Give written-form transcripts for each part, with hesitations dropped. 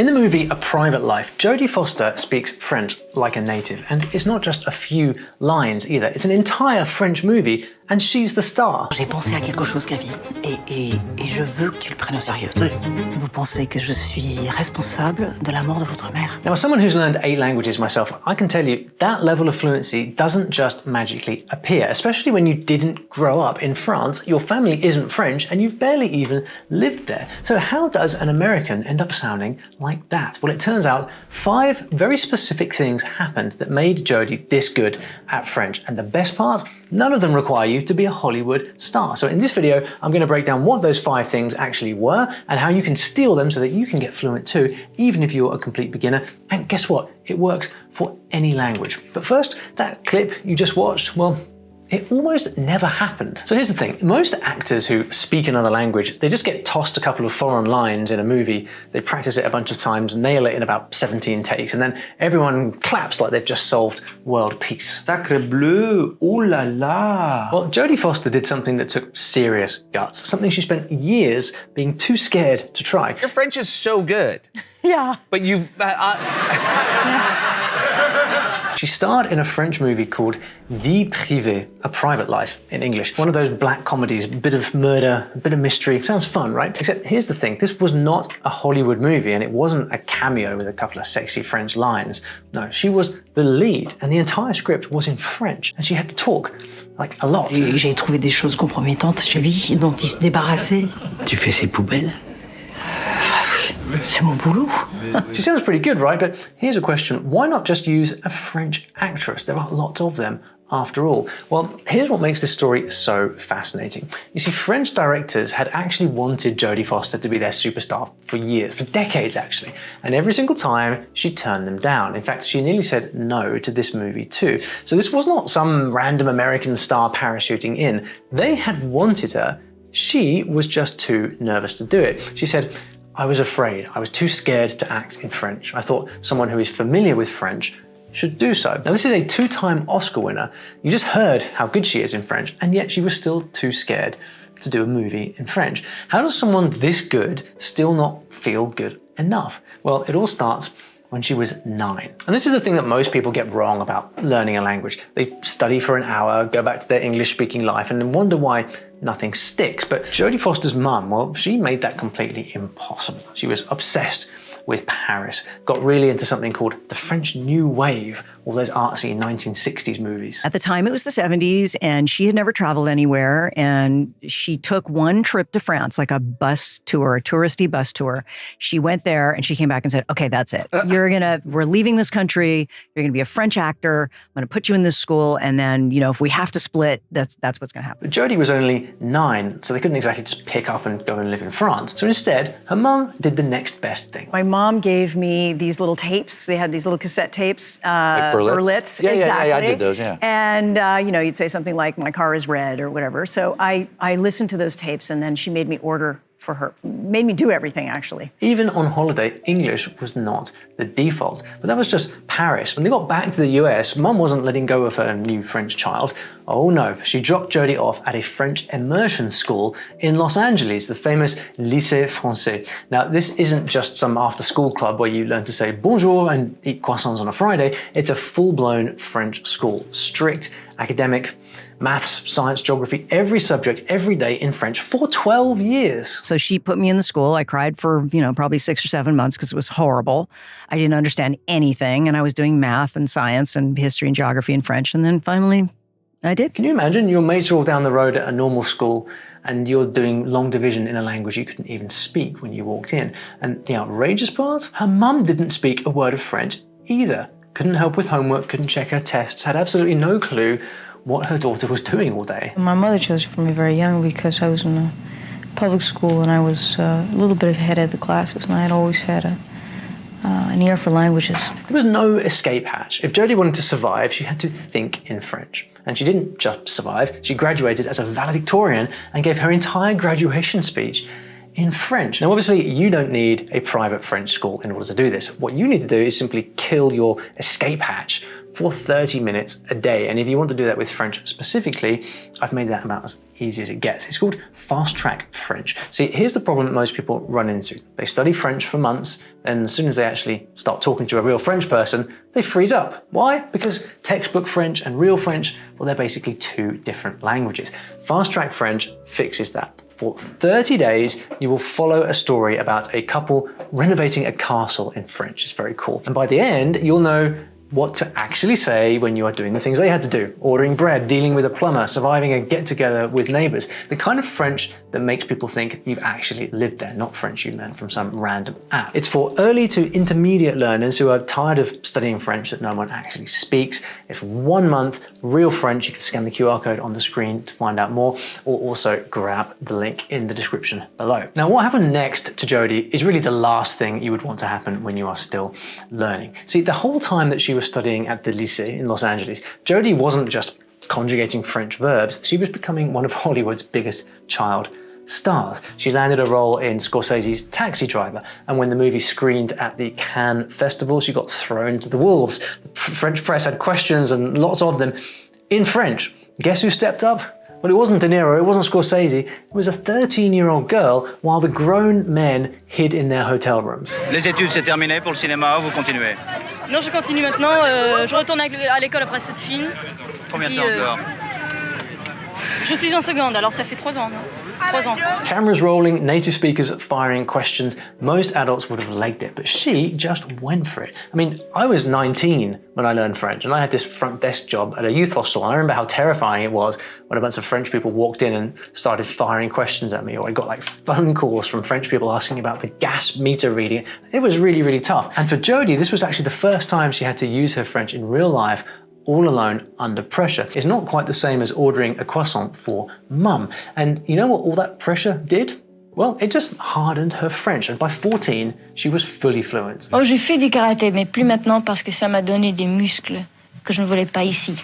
In the movie A Private Life, Jodie Foster speaks French like a native, and it's not just a few lines either. It's an entire French movie, and she's the star. J'ai pensé à quelque chose, Kevin, et je veux que tu le prennes au sérieux. Vous pensez que je suis responsable de la mort de votre mère? Now, as someone who's learned 8 languages myself, I can tell you that level of fluency doesn't just magically appear, especially when you didn't grow up in France, your family isn't French, and you've barely even lived there. So how does an American end up sounding like that? Well, it turns out 5 very specific things happened that made Jodie this good at French. And the best part, none of them require you to be a Hollywood star. So in this video, I'm going to break down what those 5 things actually were and how you can steal them so that you can get fluent too, even if you're a complete beginner. And guess what? It works for any language. But first, that clip you just watched, well, it almost never happened. So here's the thing, most actors who speak another language, they just get tossed a couple of foreign lines in a movie, they practice it a bunch of times, nail it in about 17 takes, and then everyone claps like they've just solved world peace. Sacre bleu, ooh la la. Well, Jodie Foster did something that took serious guts, something she spent years being too scared to try. Your French is so good. Yeah. But you... She starred in a French movie called Vie Privée, A Private Life in English. One of those black comedies, a bit of murder, a bit of mystery. Sounds fun, right? Except here's the thing, this was not a Hollywood movie and it wasn't a cameo with a couple of sexy French lines. No, she was the lead and the entire script was in French and she had to talk, like, a lot. J'ai trouvé des choses compromettantes chez lui dont il se débarrassait. Tu fais ses poubelles? C'est mon boulot. She sounds pretty good, right? But here's a question. Why not just use a French actress? There are lots of them after all. Well, here's what makes this story so fascinating. You see, French directors had actually wanted Jodie Foster to be their superstar for years, for decades actually. And every single time she turned them down. In fact, she nearly said no to this movie too. So this was not some random American star parachuting in. They had wanted her. She was just too nervous to do it. She said, I was afraid. I was too scared to act in French. I thought someone who is familiar with French should do so. Now, this is a 2-time Oscar winner. You just heard how good she is in French, and yet she was still too scared to do a movie in French. How does someone this good still not feel good enough? Well, it all starts when she was 9. And this is the thing that most people get wrong about learning a language. They study for an hour, go back to their English-speaking life, and then wonder why nothing sticks. But Jodie Foster's mum, well, she made that completely impossible. She was obsessed with Paris, got really into something called the French New Wave, all those artsy 1960s movies. At the time, it was the 70s, and she had never traveled anywhere, and she took one trip to France, like a bus tour, a touristy bus tour. She went there, and she came back and said, okay, that's it. We're leaving this country, you're gonna be a French actor, I'm gonna put you in this school, and then, you know, if we have to split, that's what's gonna happen. But Jodie was only 9, so they couldn't exactly just pick up and go and live in France. So instead, her mum did the next best thing. My mom gave me these little tapes. They had these little cassette tapes. Berlitz? Yeah, exactly. I did those, yeah. And, you know, you'd say something like, my car is red or whatever. So I listened to those tapes and then she made me order for her, made me do everything actually. Even on holiday, English was not the default. But that was just Paris. When they got back to the US, Mum wasn't letting go of her new French child. Oh no, she dropped Jodie off at a French immersion school in Los Angeles, the famous Lycée Français. Now, this isn't just some after-school club where you learn to say bonjour and eat croissants on a Friday. It's a full-blown French school, strict, academic, maths, science, geography, every subject, every day in French for 12 years. So she put me in the school. I cried for, you know, probably 6 or 7 months because it was horrible. I didn't understand anything. And I was doing math and science and history and geography and French. And then finally, I did. Can you imagine? Your mates are all down the road at a normal school and you're doing long division in a language you couldn't even speak when you walked in. And the outrageous part? Her mum didn't speak a word of French either. Couldn't help with homework, couldn't check her tests, had absolutely no clue what her daughter was doing all day. My mother chose for me very young because I was in a public school and I was a little bit ahead of the classes and I had always had an ear for languages. There was no escape hatch. If Jodie wanted to survive, she had to think in French. And she didn't just survive, she graduated as a valedictorian and gave her entire graduation speech in French. Now, obviously, you don't need a private French school in order to do this. What you need to do is simply kill your escape hatch for 30 minutes a day. And if you want to do that with French specifically, I've made that about as easy as it gets. It's called fast track French. See, here's the problem that most people run into. They study French for months, and as soon as they actually start talking to a real French person, they freeze up. Why? Because textbook French and real French, well, they're basically two different languages. Fast track French fixes that. For 30 days, you will follow a story about a couple renovating a castle in French. It's very cool. And by the end, you'll know what to actually say when you are doing the things they had to do. Ordering bread, dealing with a plumber, surviving a get-together with neighbors. The kind of French that makes people think you've actually lived there, not French you learned from some random app. It's for early to intermediate learners who are tired of studying French that no one actually speaks. It's 1 month, real French. You can scan the QR code on the screen to find out more, or also grab the link in the description below. Now, what happened next to Jodie is really the last thing you would want to happen when you are still learning. See, the whole time that she was studying at the lycée in Los Angeles, Jodie wasn't just conjugating French verbs, she was becoming one of Hollywood's biggest child stars. She landed a role in Scorsese's Taxi Driver, and when the movie screened at the Cannes Festival, she got thrown to the wolves. The French press had questions, and lots of them in French. Guess who stepped up? Well, it wasn't De Niro, it wasn't Scorsese, it was a 13-year-old girl while the grown men hid in their hotel rooms. Les études, c'est terminé pour le cinéma, vous continuez? Non, je continue maintenant. Je retourne à l'école après cette film. Combien de temps encore? Je suis en seconde, alors ça fait 3 ans. 3 ans. Cameras rolling, native speakers firing questions. Most adults would have legged it, but she just went for it. I mean, I was 19 when I learned French, and I had this front desk job at a youth hostel, and I remember how terrifying it was when a bunch of French people walked in and started firing questions at me, or I got like phone calls from French people asking about the gas meter reading. It was really, really tough. And for Jodie, this was actually the first time she had to use her French in real life, all alone under pressure. It's not quite the same as ordering a croissant for mum. And you know what all that pressure did? Well, it just hardened her French, and by 14, she was fully fluent. Oh, j'ai fait du karaté, mais plus maintenant parce que ça m'a donné des muscles que je ne voulais pas ici.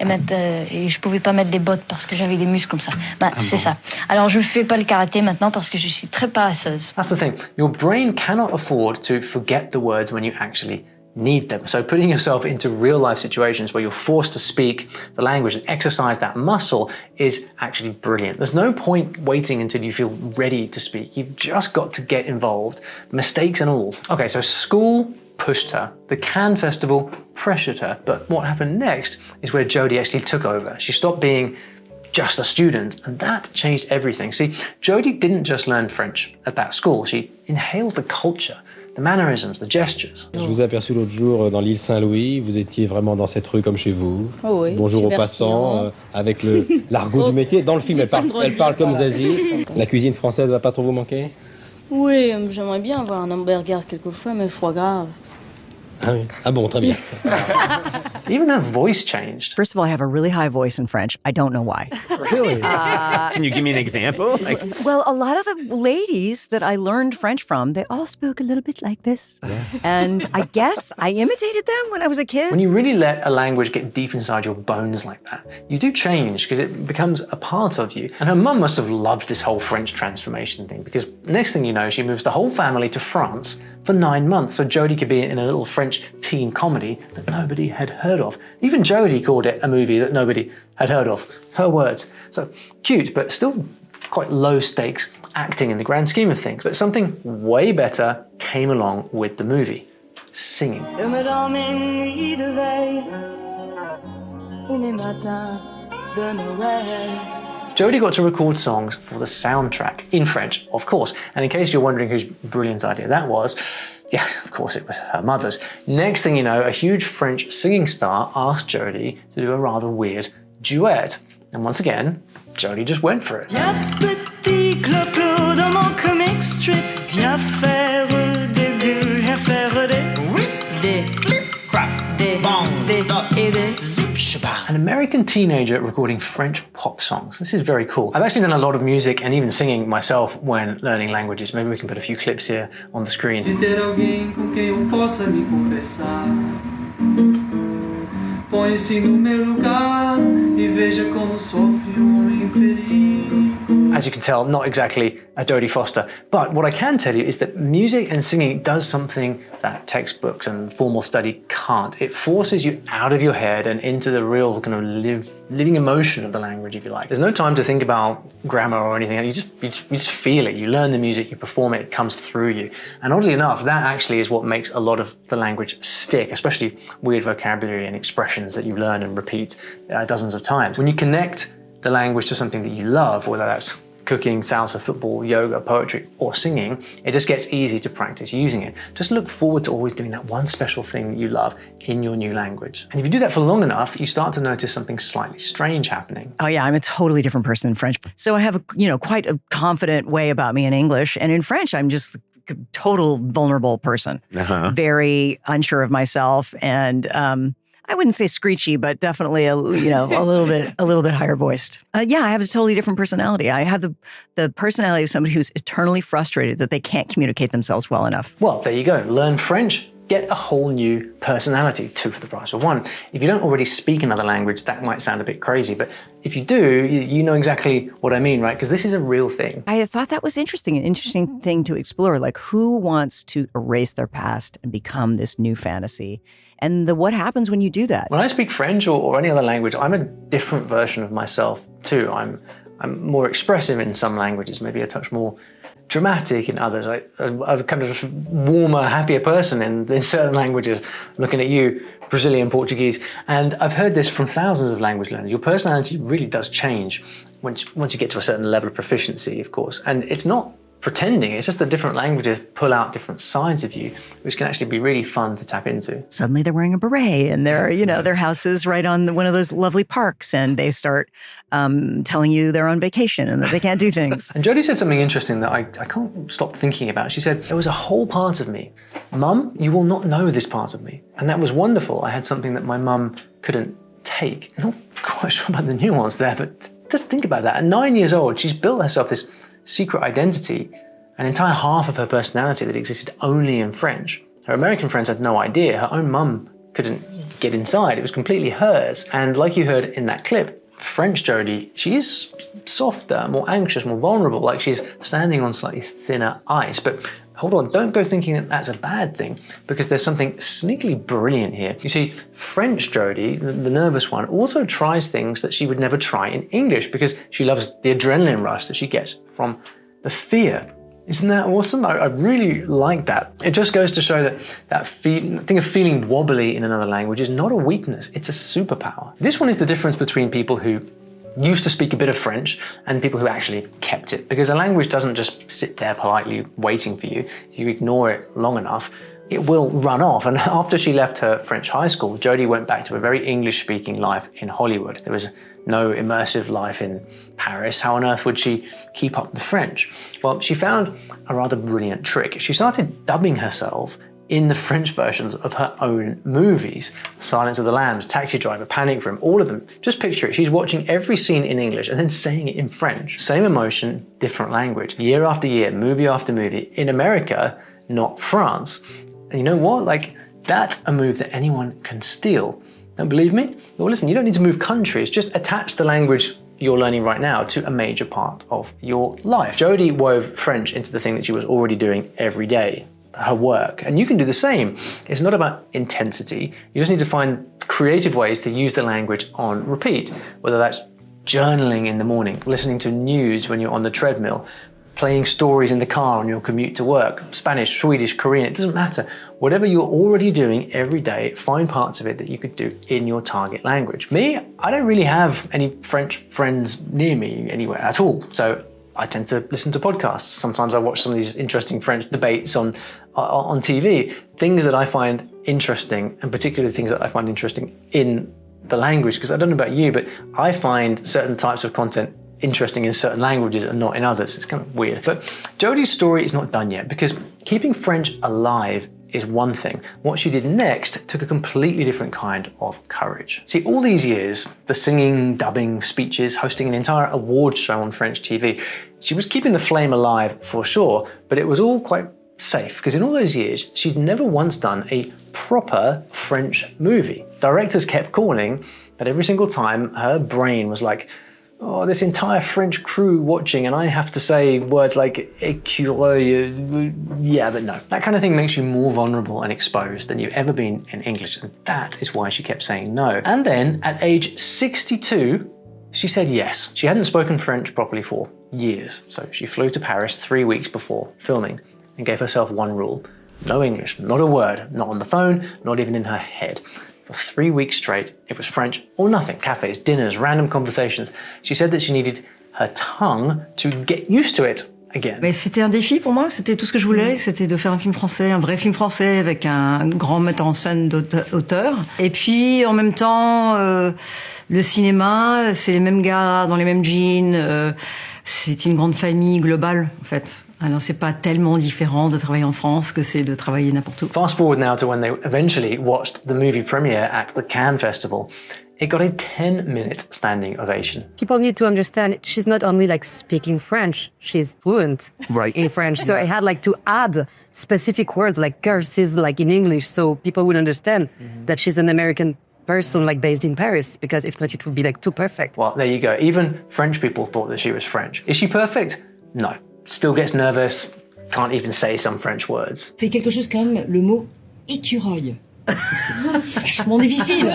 Et je pouvais pas mettre des bottes parce que j'avais des muscles comme ça. C'est ça. Alors je fais pas le karaté maintenant parce que je suis très paresseuse. That's the thing. Your brain cannot afford to forget the words when you actually need them. So putting yourself into real life situations where you're forced to speak the language and exercise that muscle is actually brilliant. There's no point waiting until you feel ready to speak. You've just got to get involved, mistakes and all. Okay, so school pushed her. The Cannes Festival pressured her. But what happened next is where Jodie actually took over. She stopped being just a student, and that changed everything. See, Jodie didn't just learn French at that school. She inhaled the culture, the mannerisms, the gestures. Je vous ai aperçu l'autre jour dans l'île Saint-Louis, vous étiez vraiment dans cette rue comme chez vous. Oh oui, bonjour aux passants, avec l'argot du métier. Dans le film, elle parle comme Zazie. La cuisine française va pas trop vous manquer? Oui, j'aimerais bien avoir un hamburger quelquefois, mais foie gras. Ah oui. Ah bon, très bien. Even her voice changed. First of all, I have a really high voice in French. I don't know why. Really? Can you give me an example? Well, a lot of the ladies that I learned French from, they all spoke a little bit like this. Yeah. And I guess I imitated them when I was a kid. When you really let a language get deep inside your bones like that, you do change because it becomes a part of you. And her mum must have loved this whole French transformation thing, because next thing you know, she moves the whole family to France for 9 months, so Jodie could be in a little French teen comedy that nobody had heard of. Even Jodie called it a movie that nobody had heard of. It's her words. So cute, but still quite low stakes acting in the grand scheme of things. But something way better came along with the movie: singing. Jodie got to record songs for the soundtrack, in French, of course. And in case you're wondering whose brilliant idea that was, yeah, of course it was her mother's. Next thing you know, a huge French singing star asked Jodie to do a rather weird duet. And once again, Jodie just went for it. An American teenager recording French pop songs. This is very cool. I've actually done a lot of music and even singing myself when learning languages. Maybe we can put a few clips here on the screen. As you can tell, not exactly a Jodie Foster. But what I can tell you is that music and singing does something that textbooks and formal study can't. It forces you out of your head and into the real kind of living emotion of the language, if you like. There's no time to think about grammar or anything. You just feel it. You learn the music, you perform it, it comes through you. And oddly enough, that actually is what makes a lot of the language stick, especially weird vocabulary and expressions that you learn and repeat dozens of times. When you connect the language to something that you love, whether that's cooking, salsa, football, yoga, poetry, or singing, it just gets easy to practice using it. Just look forward to always doing that one special thing that you love in your new language. And if you do that for long enough, you start to notice something slightly strange happening. Oh yeah, I'm a totally different person in French. So I have quite a confident way about me in English, and in French, I'm just a total vulnerable person. Very unsure of myself, and I wouldn't say screechy, but definitely a little bit higher voiced. Yeah, I have a totally different personality. I have the personality of somebody who's eternally frustrated that they can't communicate themselves well enough. Well, there you go. Learn French, get a whole new personality, 2 for the price of 1. If you don't already speak another language, that might sound a bit crazy, but if you do, you know exactly what I mean, right? Because this is a real thing. I thought that was interesting, an interesting thing to explore. Like, who wants to erase their past and become this new fantasy? And what happens when you do that? When I speak French or any other language, I'm a different version of myself too. I'm more expressive in some languages, maybe a touch more dramatic in others. I'm kind of a warmer, happier person in certain languages. Looking at you, Brazilian, Portuguese, and I've heard this from thousands of language learners. Your personality really does change once you get to a certain level of proficiency, of course. And it's not pretending, it's just that different languages pull out different sides of you, which can actually be really fun to tap into. Suddenly they're wearing a beret and their house is right on one of those lovely parks, and they start telling you they're on vacation and that they can't do things. And Jodie said something interesting that I can't stop thinking about. She said, there was a whole part of me. Mum, you will not know this part of me. And that was wonderful. I had something that my mum couldn't take. I'm not quite sure about the nuance there, but just think about that. At 9 years old, she's built herself this secret identity, an entire half of her personality that existed only in French. Her American friends had no idea. Her own mum couldn't get inside. It was completely hers. And like you heard in that clip, French Jodie, she's softer, more anxious, more vulnerable, like she's standing on slightly thinner ice. But hold on, don't go thinking that that's a bad thing, because there's something sneakily brilliant here. You see, French Jodie, the nervous one, also tries things that she would never try in English because she loves the adrenaline rush that she gets from the fear. Isn't that awesome? I really like that. It just goes to show that thing of feeling wobbly in another language is not a weakness, it's a superpower. This one is the difference between people who used to speak a bit of French and people who actually kept it, because a language doesn't just sit there politely waiting for you. If you ignore it long enough, it will run off. And after she left her French high school, Jodie went back to a very English-speaking life in Hollywood. There was no immersive life in Paris. How on earth would she keep up the French? Well, she found a rather brilliant trick. She started dubbing herself in the French versions of her own movies. Silence of the Lambs, Taxi Driver, Panic Room, all of them. Just picture it, she's watching every scene in English and then saying it in French. Same emotion, different language. Year after year, movie after movie. In America, not France. And you know what? Like, that's a move that anyone can steal. Don't believe me? Well, listen, you don't need to move countries. Just attach the language you're learning right now to a major part of your life. Jodie wove French into the thing that she was already doing every day, her work. And you can do the same. It's not about intensity. You just need to find creative ways to use the language on repeat, whether that's journaling in the morning, listening to news when you're on the treadmill, playing stories in the car on your commute to work, Spanish, Swedish, Korean, it doesn't matter. Whatever you're already doing every day, find parts of it that you could do in your target language. Me, I don't really have any French friends near me anywhere at all. So I tend to listen to podcasts. Sometimes I watch some of these interesting French debates on TV, things that I find interesting, and particularly things that I find interesting in the language, because I don't know about you, but I find certain types of content interesting in certain languages and not in others. It's kind of weird. But Jodie's story is not done yet, because keeping French alive is one thing. What she did next took a completely different kind of courage. See, all these years, the singing, dubbing, speeches, hosting an entire award show on French TV, she was keeping the flame alive for sure, but it was all quite safe, because in all those years, she'd never once done a proper French movie. Directors kept calling, but every single time her brain was like, this entire French crew watching, and I have to say words like écureuil, yeah, but no. That kind of thing makes you more vulnerable and exposed than you've ever been in English, and that is why she kept saying no. And then, at age 62, she said yes. She hadn't spoken French properly for years, so she flew to Paris 3 weeks before filming and gave herself one rule. No English, not a word, not on the phone, not even in her head. For 3 weeks straight, it was French or nothing. Cafes, dinners, random conversations. She said that she needed her tongue to get used to it again. Mais c'était un défi pour moi, c'était tout ce que je voulais, c'était de faire un film français, un vrai film français avec un grand metteur en scène d'auteur. Et puis en même temps, le cinéma, c'est les mêmes gars dans les mêmes jeans, c'est une grande famille globale en fait. Alors c'est pas tellement différent de travailler en France que c'est de travailler n'importe où. Fast forward now to when they eventually watched the movie premiere at the Cannes Festival. It got a 10-minute standing ovation. People need to understand she's not only like speaking French, she's fluent in French. So I had like to add specific words like curses like in English so people would understand that she's an American person like based in Paris, because if not it would be like too perfect. Well, there you go. Even French people thought that she was French. Is she perfect? No. Still gets nervous, can't even say some French words. C'est quelque chose comme le mot écureuil. C'est vachement difficile.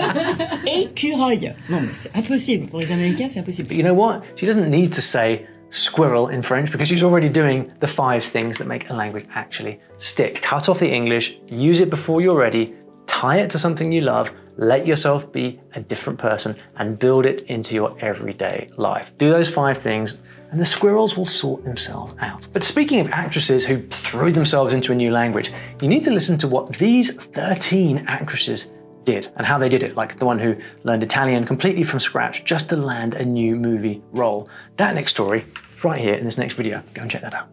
Écureuil. Non, mais c'est impossible. Pour les Américains, c'est impossible. But you know what? She doesn't need to say squirrel in French because she's already doing the 5 things that make a language actually stick. Cut off the English, use it before you're ready, tie it to something you love, let yourself be a different person and build it into your everyday life. Do those 5 things and the squirrels will sort themselves out. But speaking of actresses who threw themselves into a new language, you need to listen to what these 13 actresses did and how they did it, like the one who learned Italian completely from scratch just to land a new movie role. That next story, right here in this next video. Go and check that out.